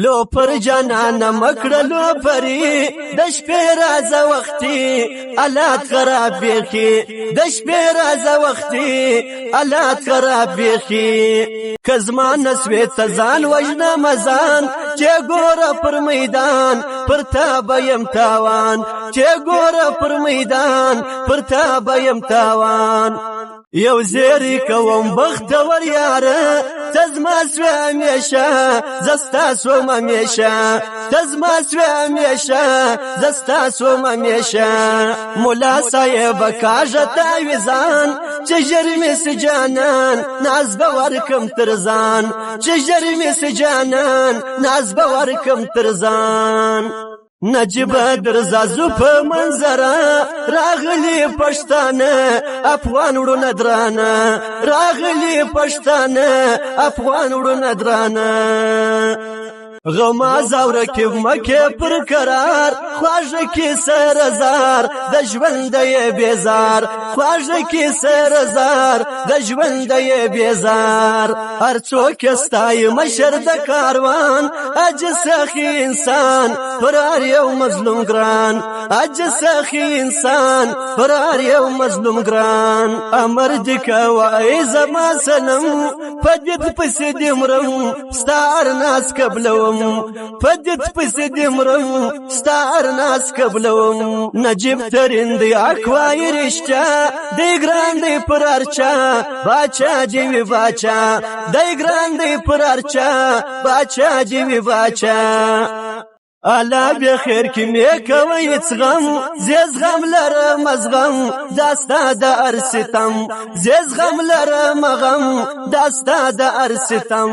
لو پر جانان مکړلو پری د شپې راز وختي حالات خراب بيخي د شپې راز وختي حالات خراب بيخي کزما نسوي تزان وجنا مزان چې ګوره پر میدان پر تا بیم تاوان چې ګوره پر میدان پر تا بیم تاوان یو زیری کوم بختور یاره تزما سوی همیشه زستا سوم همیشه تزما سوی همیشه زستا سوم همیشه مولا صاحب کاژه تعویزان چې جرمی سجانان ناز بورکم ترزان چې جرمی سجانان ناز بورکم ترزان نجیب درزازو په منظره راغلی پښتانه افغان وړو ندرانه راغلی پښتانه افغان وړو ندرانه غما زاوره کې مکه پر قرار خواږه کې سرزار د ژوند یې بیزار خواږه کې سرزار د ژوند یې بیزار هر څوک استای مشر د کاروان اج سخی انسان فرار یو مظلوم ګران اج سخی انسان فرار یو مظلوم ګران امر دې کوي زما سنم پدې پسې دې مرم ستار ناس قبلوم پدت پس دمرم ستار ناس قبلوم نجیب ترین دی اکوای رشتا دی گران دی پرارچا باچا جیوی باچا دی گران دی پرارچا باچا جیوی باچا الا بخیر کی میکوی څغم زیز غم لرم ازغم داستا د ارستم زیز غم لرم غم داستا د ارستم